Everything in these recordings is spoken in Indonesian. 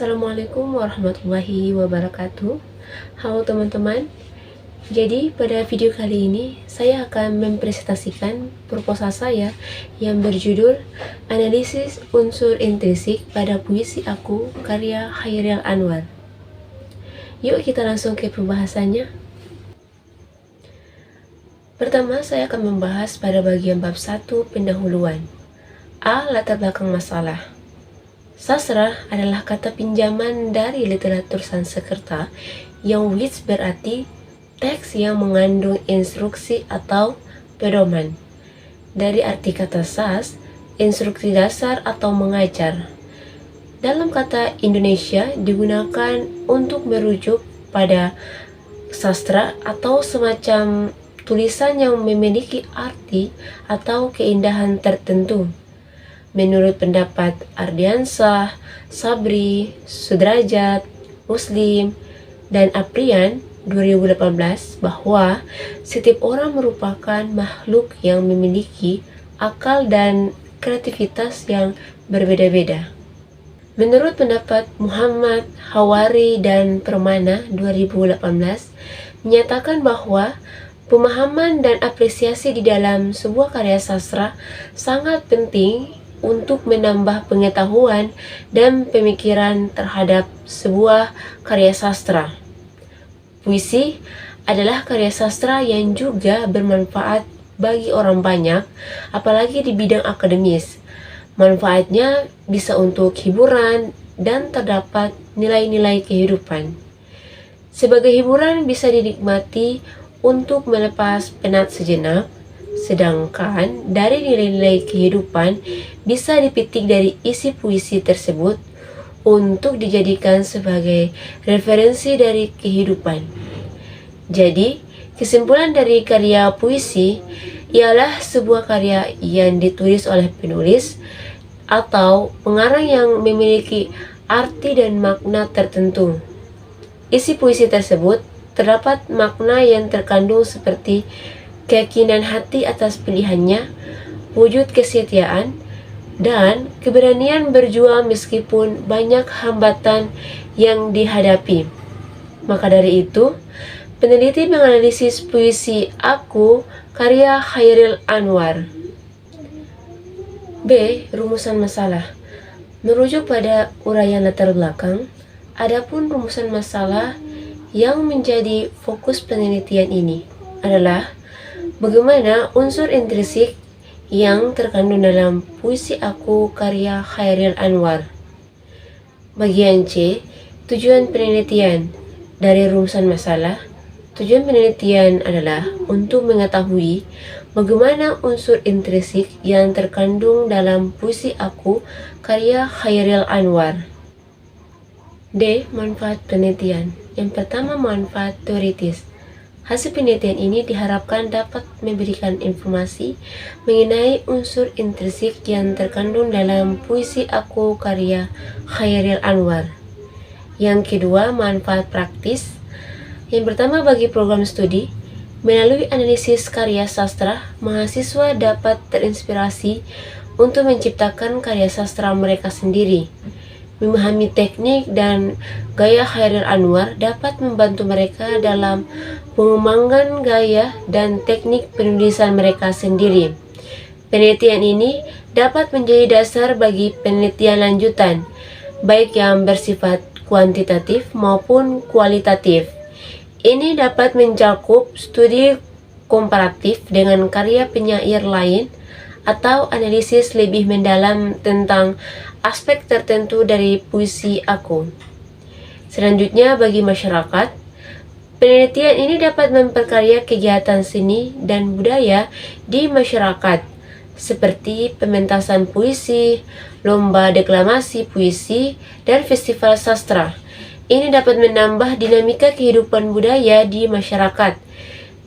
Assalamualaikum warahmatullahi wabarakatuh. Halo teman-teman. Jadi pada video kali ini saya akan mempresentasikan proposal saya yang berjudul Analisis Unsur Intrinsik pada Puisi Aku karya Chairil Anwar. Yuk kita langsung ke pembahasannya. Pertama saya akan membahas pada bagian bab 1 pendahuluan. A. Latar belakang masalah. Sastra adalah kata pinjaman dari literatur Sanskerta yang which berarti teks yang mengandung instruksi atau pedoman. Dari arti kata sas, instruksi dasar atau mengajar. Dalam kata Indonesia digunakan untuk merujuk pada sastra atau semacam tulisan yang memiliki arti atau keindahan tertentu. Menurut pendapat Ardiansah, Sabri, Sudrajat, Muslim, dan Aprian 2018 bahwa setiap orang merupakan makhluk yang memiliki akal dan kreativitas yang berbeda-beda. Menurut pendapat Muhammad Hawari dan Permana 2018 menyatakan bahwa pemahaman dan apresiasi di dalam sebuah karya sastra sangat penting untuk menambah pengetahuan dan pemikiran terhadap sebuah karya sastra. Puisi adalah karya sastra yang juga bermanfaat bagi orang banyak, apalagi di bidang akademis. Manfaatnya bisa untuk hiburan dan terdapat nilai-nilai kehidupan. Sebagai hiburan bisa dinikmati untuk melepas penat sejenak, sedangkan dari nilai-nilai kehidupan bisa dipetik dari isi puisi tersebut untuk dijadikan sebagai referensi dari kehidupan. Jadi, kesimpulan dari karya puisi ialah sebuah karya yang ditulis oleh penulis atau pengarang yang memiliki arti dan makna tertentu. Isi puisi tersebut terdapat makna yang terkandung seperti keyakinan hati atas pilihannya, wujud kesetiaan, dan keberanian berjuang meskipun banyak hambatan yang dihadapi. Maka dari itu, peneliti menganalisis puisi Aku karya Chairil Anwar. B. Rumusan masalah. Merujuk pada uraian latar belakang, adapun rumusan masalah yang menjadi fokus penelitian ini adalah bagaimana unsur intrinsik yang terkandung dalam puisi Aku karya Chairil Anwar. Bagian C. Tujuan penelitian. Dari rumusan masalah, tujuan penelitian adalah untuk mengetahui bagaimana unsur intrinsik yang terkandung dalam puisi Aku karya Chairil Anwar. D. Manfaat penelitian. Yang pertama, manfaat teoritis. Hasil penelitian ini diharapkan dapat memberikan informasi mengenai unsur intrinsik yang terkandung dalam puisi Aku karya Chairil Anwar. Yang kedua, manfaat praktis. Yang pertama, bagi program studi, melalui analisis karya sastra, mahasiswa dapat terinspirasi untuk menciptakan karya sastra mereka sendiri. Memahami teknik dan gaya Chairil Anwar dapat membantu mereka dalam mengembangkan gaya dan teknik penulisan mereka sendiri. Penelitian ini dapat menjadi dasar bagi penelitian lanjutan, baik yang bersifat kuantitatif maupun kualitatif. Ini dapat mencakup studi komparatif dengan karya penyair lain atau analisis lebih mendalam tentang aspek tertentu dari puisi Aku. Selanjutnya, bagi masyarakat, penelitian ini dapat memperkaya kegiatan seni dan budaya di masyarakat, seperti pementasan puisi, lomba deklamasi puisi, dan festival sastra. Ini dapat menambah dinamika kehidupan budaya di masyarakat.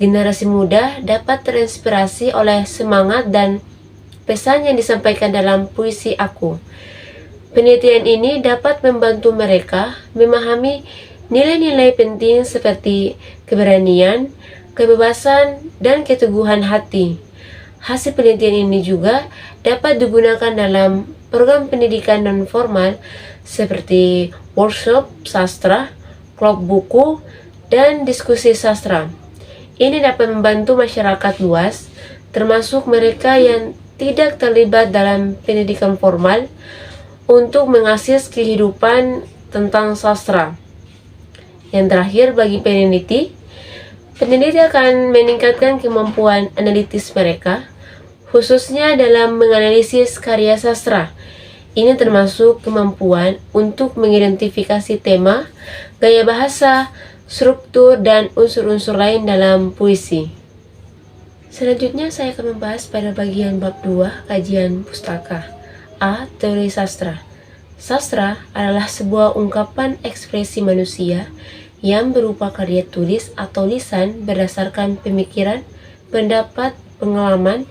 Generasi muda dapat terinspirasi oleh semangat dan pesan yang disampaikan dalam puisi Aku. Penelitian ini dapat membantu mereka memahami nilai-nilai penting seperti keberanian, kebebasan, dan keteguhan hati. Hasil penelitian ini juga dapat digunakan dalam program pendidikan non-formal seperti workshop sastra, klub buku, dan diskusi sastra. Ini dapat membantu masyarakat luas, termasuk mereka yang tidak terlibat dalam pendidikan formal, untuk mengakses kehidupan tentang sastra. Yang terakhir, bagi peneliti akan meningkatkan kemampuan analitis mereka, khususnya dalam menganalisis karya sastra. Ini termasuk kemampuan untuk mengidentifikasi tema, gaya bahasa, struktur, dan unsur-unsur lain dalam puisi. Selanjutnya saya akan membahas pada bagian bab 2 kajian pustaka. A. Teori sastra. Sastra adalah sebuah ungkapan ekspresi manusia yang berupa karya tulis atau lisan berdasarkan pemikiran, pendapat, pengalaman,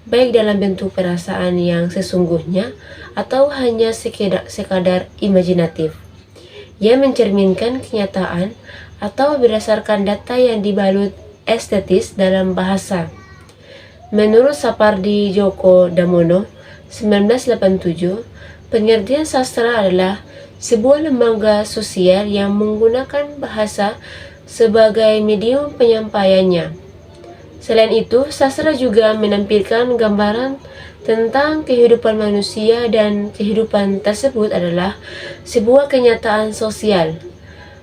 baik dalam bentuk perasaan yang sesungguhnya atau hanya sekadar imajinatif, yang mencerminkan kenyataan atau berdasarkan data yang dibalut estetis dalam bahasa. Menurut Sapardi Djoko Damono 1987, pengertian sastra adalah sebuah lembaga sosial yang menggunakan bahasa sebagai medium penyampaiannya. Selain itu, sastra juga menampilkan gambaran tentang kehidupan manusia, dan kehidupan tersebut adalah sebuah kenyataan sosial.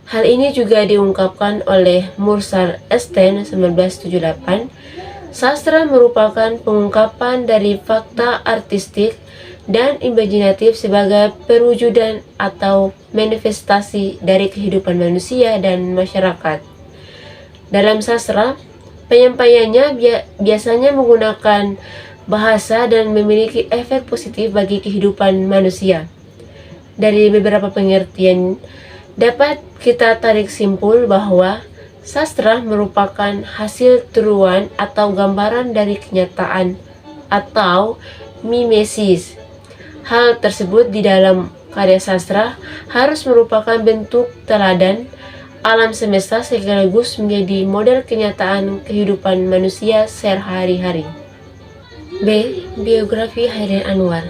Hal ini juga diungkapkan oleh Mursal Esten 1978. Sastra merupakan pengungkapan dari fakta artistik dan imajinatif sebagai perwujudan atau manifestasi dari kehidupan manusia dan masyarakat. Dalam sastra, penyampaiannya biasanya menggunakan bahasa dan memiliki efek positif bagi kehidupan manusia. Dari beberapa pengertian, dapat kita tarik simpul bahwa sastra merupakan hasil tiruan atau gambaran dari kenyataan atau mimesis. Hal tersebut di dalam karya sastra harus merupakan bentuk teladan alam semesta sekaligus menjadi model kenyataan kehidupan manusia sehari-hari. B. Biografi Hairil Anwar.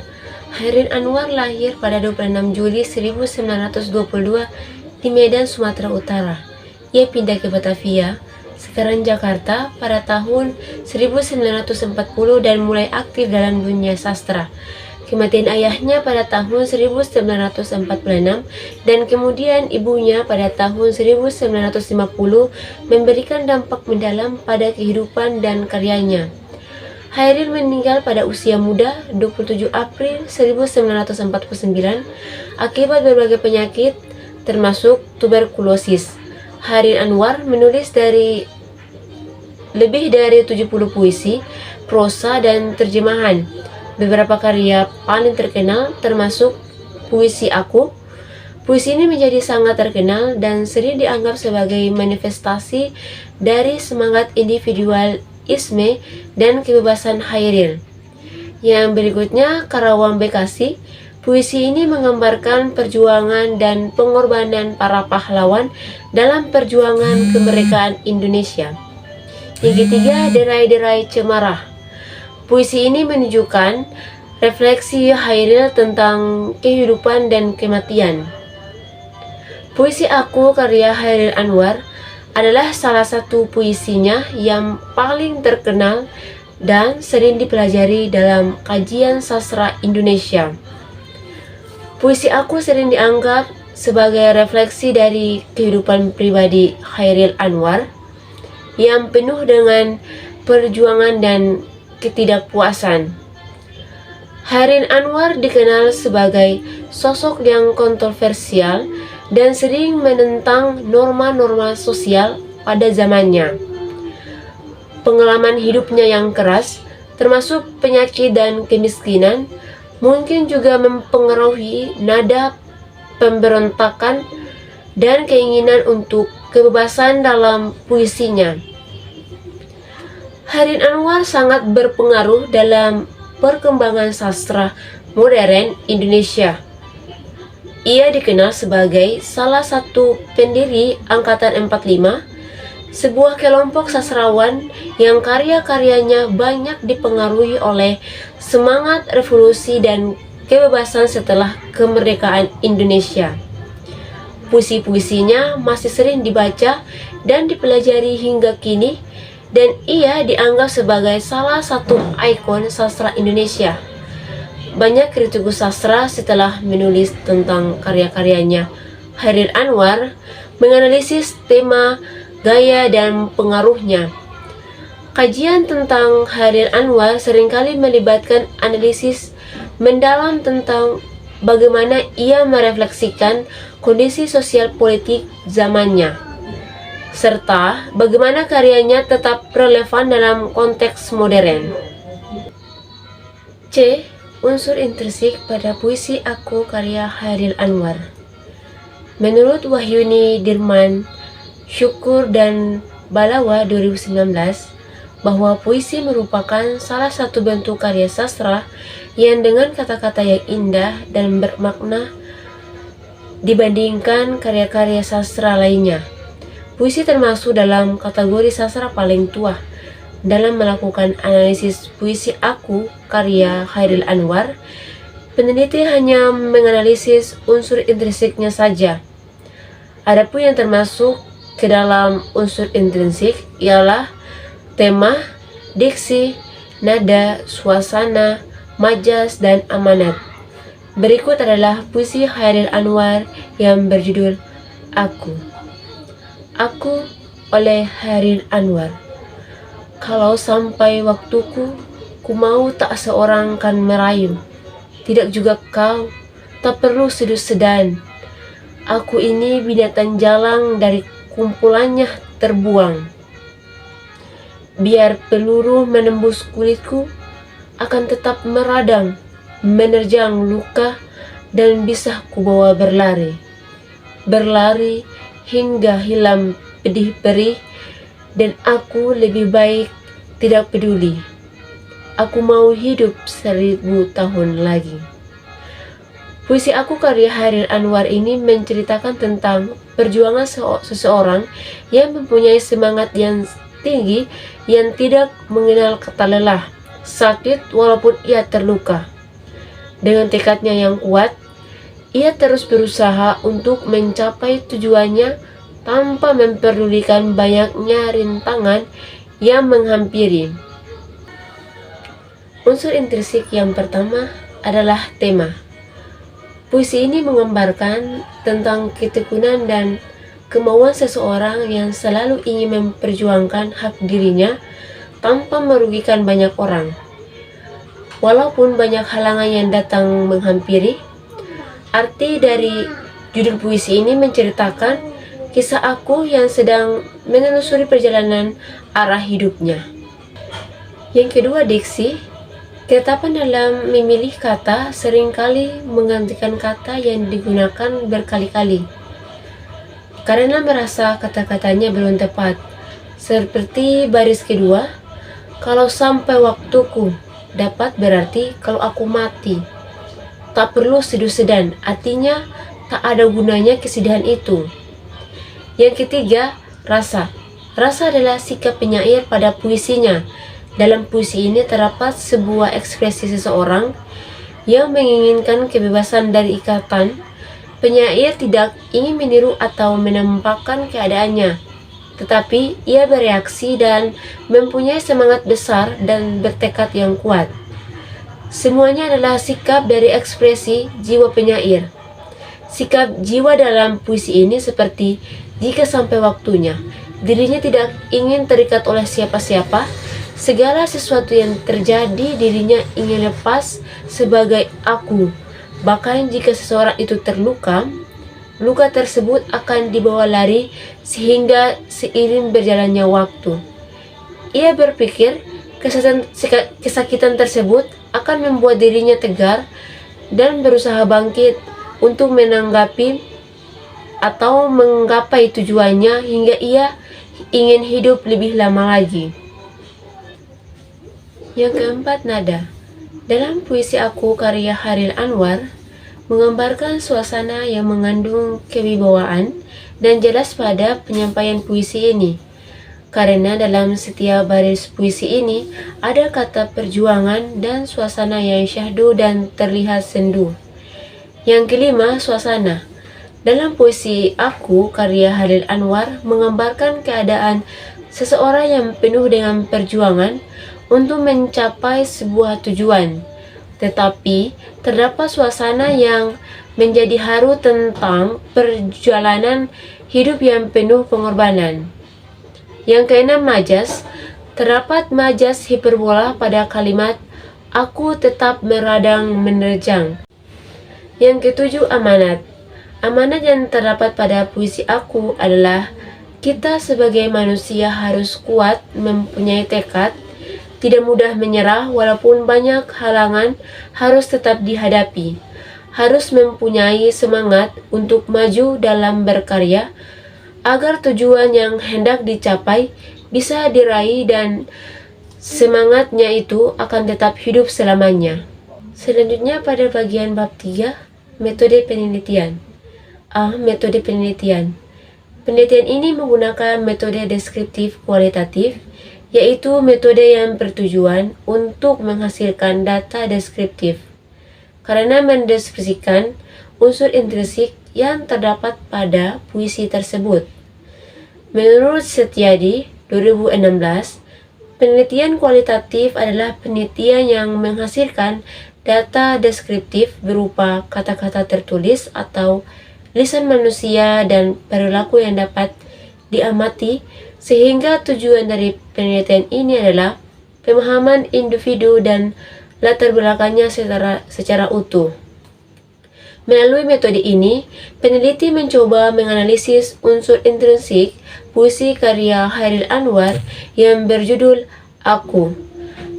Hairil Anwar lahir pada 26 Juli 1922 di Medan, Sumatera Utara. Ia pindah ke Batavia, sekarang Jakarta, pada tahun 1940 dan mulai aktif dalam dunia sastra. Kematian ayahnya pada tahun 1946 dan kemudian ibunya pada tahun 1950 memberikan dampak mendalam pada kehidupan dan karyanya. Hairil meninggal pada usia muda 27 April 1949 akibat berbagai penyakit termasuk tuberkulosis. Hairil Anwar menulis lebih dari 70 puisi, prosa, dan terjemahan. Beberapa karya paling terkenal termasuk puisi Aku. Puisi ini menjadi sangat terkenal dan sering dianggap sebagai manifestasi dari semangat individualisme dan kebebasan Hairil. Yang berikutnya, Karawang Bekasi. Puisi ini menggambarkan perjuangan dan pengorbanan para pahlawan dalam perjuangan kemerdekaan Indonesia. Yang ketiga, Derai-Derai Cemara. Puisi ini menunjukkan refleksi Hairil tentang kehidupan dan kematian. Puisi Aku karya Hairil Anwar adalah salah satu puisinya yang paling terkenal dan sering dipelajari dalam kajian sastra Indonesia. Puisi Aku sering dianggap sebagai refleksi dari kehidupan pribadi Hairil Anwar yang penuh dengan perjuangan dan ketidakpuasan. Hairil Anwar dikenal sebagai sosok yang kontroversial dan sering menentang norma-norma sosial pada zamannya. Pengalaman hidupnya yang keras, termasuk penyakit dan kemiskinan, mungkin juga mempengaruhi nada pemberontakan dan keinginan untuk kebebasan dalam puisinya. Hairil Anwar sangat berpengaruh dalam perkembangan sastra modern Indonesia. Ia dikenal sebagai salah satu pendiri Angkatan 45, sebuah kelompok sastrawan yang karya-karyanya banyak dipengaruhi oleh semangat revolusi dan kebebasan setelah kemerdekaan Indonesia. Puisi-puisinya masih sering dibaca dan dipelajari hingga kini, dan ia dianggap sebagai salah satu ikon sastra Indonesia. Banyak kritikus sastra setelah menulis tentang karya-karyanya, Chairil Anwar menganalisis tema, gaya, dan pengaruhnya. Kajian tentang Chairil Anwar seringkali melibatkan analisis mendalam tentang bagaimana ia merefleksikan kondisi sosial politik zamannya, serta bagaimana karyanya tetap relevan dalam konteks modern. C. Unsur intrinsik pada puisi Aku karya Chairil Anwar. Menurut Wahyuni Dirman, Syukur dan Balawa 2019, bahwa puisi merupakan salah satu bentuk karya sastra yang dengan kata-kata yang indah dan bermakna dibandingkan karya-karya sastra lainnya. Puisi termasuk dalam kategori sastra paling tua. Dalam melakukan analisis puisi Aku karya Chairil Anwar, peneliti hanya menganalisis unsur intrinsiknya saja. Adapun yang termasuk ke dalam unsur intrinsik ialah tema, diksi, nada, suasana, majas, dan amanat. Berikut adalah puisi Chairil Anwar yang berjudul Aku. Aku oleh Chairil Anwar. Kalau sampai waktuku, ku mau tak seorang kan merayu. Tidak juga kau, tak perlu sedu-sedan. Aku ini binatang jalang dari kumpulannya terbuang. Biar peluru menembus kulitku, akan tetap meradang, menerjang luka, dan bisa kubawa berlari. Berlari hingga hilang pedih perih, dan aku lebih baik tidak peduli. Aku mau hidup 1000 tahun lagi. Puisi Aku karya Chairil Anwar ini menceritakan tentang perjuangan seseorang yang mempunyai semangat yang tinggi, yang tidak mengenal kata lelah, sakit walaupun ia terluka. Dengan tekadnya yang kuat, ia terus berusaha untuk mencapai tujuannya tanpa memperdulikan banyaknya rintangan yang menghampiri. Unsur intrinsik yang pertama adalah tema. Puisi ini menggambarkan tentang ketekunan dan kemauan seseorang yang selalu ingin memperjuangkan hak dirinya tanpa merugikan banyak orang. Walaupun banyak halangan yang datang menghampiri, arti dari judul puisi ini menceritakan kisah Aku yang sedang menelusuri perjalanan arah hidupnya. Yang kedua, diksi. Ketetapan dalam memilih kata seringkali menggantikan kata yang digunakan berkali-kali karena merasa kata-katanya belum tepat. Seperti baris kedua, kalau sampai waktuku, dapat berarti kalau aku mati. Tak perlu sedu-sedan, artinya tak ada gunanya kesedihan itu. Yang ketiga, rasa. Rasa adalah sikap penyair pada puisinya. Dalam puisi ini terdapat sebuah ekspresi seseorang yang menginginkan kebebasan dari ikatan. Penyair tidak ingin meniru atau menampakkan keadaannya, tetapi ia bereaksi dan mempunyai semangat besar dan bertekad yang kuat. Semuanya adalah sikap dari ekspresi jiwa penyair. Sikap jiwa dalam puisi ini seperti jika sampai waktunya, dirinya tidak ingin terikat oleh siapa-siapa. Segala sesuatu yang terjadi dirinya ingin lepas sebagai aku. Bahkan jika seseorang itu terluka, luka tersebut akan dibawa lari sehingga seiring berjalannya waktu. Ia berpikir kesakitan tersebut akan membuat dirinya tegar dan berusaha bangkit untuk menanggapi atau menggapai tujuannya hingga ia ingin hidup lebih lama lagi. Yang keempat, nada. Dalam puisi Aku karya Chairil Anwar menggambarkan suasana yang mengandung kewibawaan dan jelas pada penyampaian puisi ini. Karena dalam setiap baris puisi ini ada kata perjuangan dan suasana yang syahdu dan terlihat sendu. Yang kelima, suasana. Dalam puisi Aku, karya Halil Anwar menggambarkan keadaan seseorang yang penuh dengan perjuangan untuk mencapai sebuah tujuan. Tetapi, terdapat suasana yang menjadi haru tentang perjalanan hidup yang penuh pengorbanan. Yang keenam, majas. Terdapat majas hiperbola pada kalimat Aku tetap meradang menerjang. Yang ketujuh, amanat. Amanat yang terdapat pada puisi Aku adalah kita sebagai manusia harus kuat, mempunyai tekad, tidak mudah menyerah walaupun banyak halangan harus tetap dihadapi, harus mempunyai semangat untuk maju dalam berkarya agar tujuan yang hendak dicapai bisa diraih dan semangatnya itu akan tetap hidup selamanya. Selanjutnya pada bagian bab 3, metode penelitian. Metode penelitian. Penelitian ini menggunakan metode deskriptif kualitatif, yaitu metode yang bertujuan untuk menghasilkan data deskriptif karena mendeskripsikan unsur intrinsik yang terdapat pada puisi tersebut. Menurut Setiadi 2016, penelitian kualitatif adalah penelitian yang menghasilkan data deskriptif berupa kata-kata tertulis atau lisan manusia dan perilaku yang dapat diamati, sehingga tujuan dari penelitian ini adalah pemahaman individu dan latar belakangnya secara utuh. Melalui metode ini, peneliti mencoba menganalisis unsur intrinsik puisi karya Hairil Anwar yang berjudul Aku.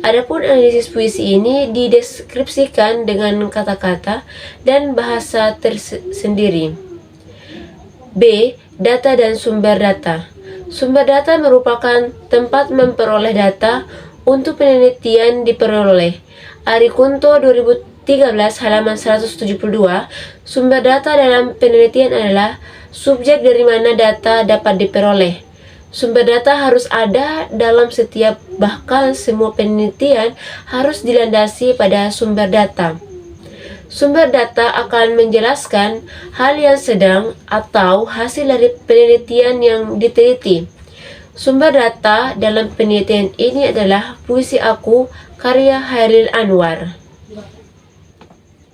Adapun analisis puisi ini dideskripsikan dengan kata-kata dan bahasa tersendiri. B. Data dan sumber data. Sumber data merupakan tempat memperoleh data untuk penelitian diperoleh. Ari Kunto 2013 halaman 172, sumber data dalam penelitian adalah subjek dari mana data dapat diperoleh. Sumber data harus ada dalam setiap, bahkan semua penelitian harus dilandasi pada sumber data. Sumber data akan menjelaskan hal yang sedang atau hasil dari penelitian yang diteliti. Sumber data dalam penelitian ini adalah puisi Aku karya Hairil Anwar.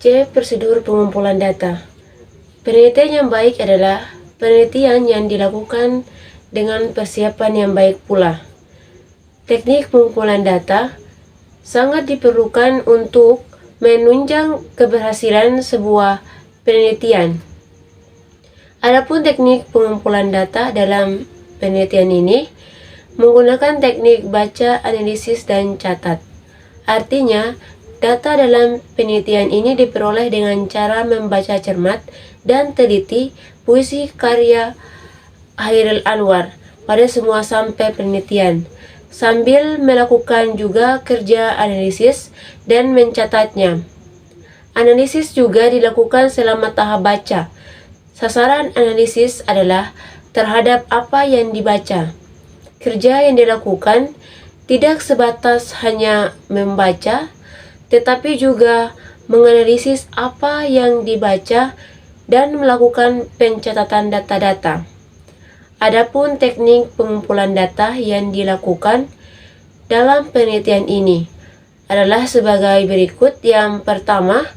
C. Prosedur pengumpulan data. Penelitian yang baik adalah penelitian yang dilakukan dengan persiapan yang baik pula. Teknik pengumpulan data sangat diperlukan untuk menunjang keberhasilan sebuah penelitian. Adapun teknik pengumpulan data dalam penelitian ini menggunakan teknik baca, analisis, dan catat. Artinya, data dalam penelitian ini diperoleh dengan cara membaca cermat dan teliti puisi karya Hairil Anwar pada semua sampai penelitian, sambil melakukan juga kerja analisis dan mencatatnya. Analisis juga dilakukan selama tahap baca. Sasaran analisis adalah terhadap apa yang dibaca. Kerja yang dilakukan tidak sebatas hanya membaca, tetapi juga menganalisis apa yang dibaca dan melakukan pencatatan data-data. Adapun teknik pengumpulan data yang dilakukan dalam penelitian ini adalah sebagai berikut. Yang pertama,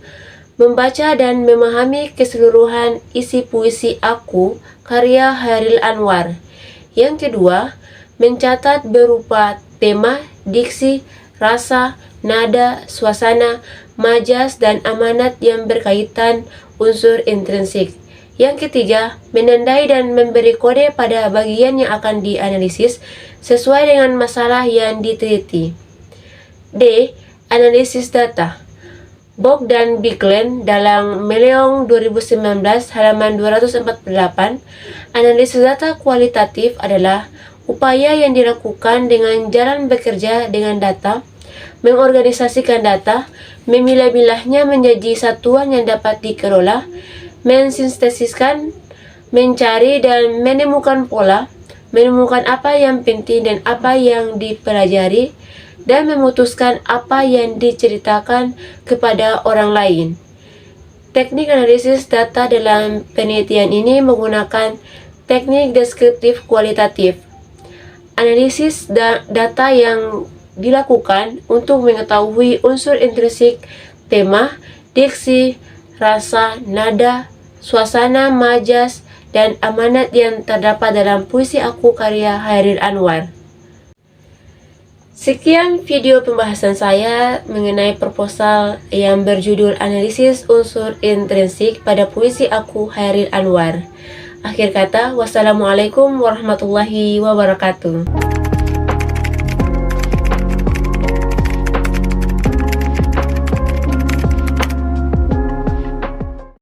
membaca dan memahami keseluruhan isi puisi Aku karya Hairil Anwar. Yang kedua, mencatat berupa tema, diksi, rasa, nada, suasana, majas, dan amanat yang berkaitan unsur intrinsik. Yang ketiga, menandai dan memberi kode pada bagian yang akan dianalisis sesuai dengan masalah yang diteliti. D. Analisis data. Bog dan Biglen dalam Meleong 2019 halaman 248, analisis data kualitatif adalah upaya yang dilakukan dengan jalan bekerja dengan data, mengorganisasikan data, memilah-milahnya menjadi satuan yang dapat dikelola, mensintesiskan, mencari dan menemukan pola, menemukan apa yang penting dan apa yang dipelajari, dan memutuskan apa yang diceritakan kepada orang lain. Teknik analisis data dalam penelitian ini menggunakan teknik deskriptif kualitatif. Analisis data yang dilakukan untuk mengetahui unsur intrinsik tema, diksi, rasa, nada, suasana, majas, dan amanat yang terdapat dalam puisi aku karya Chairil Anwar. Sekian video pembahasan saya mengenai proposal yang berjudul Analisis Unsur Intrinsik pada puisi aku Chairil Anwar. Akhir kata, wassalamualaikum warahmatullahi wabarakatuh.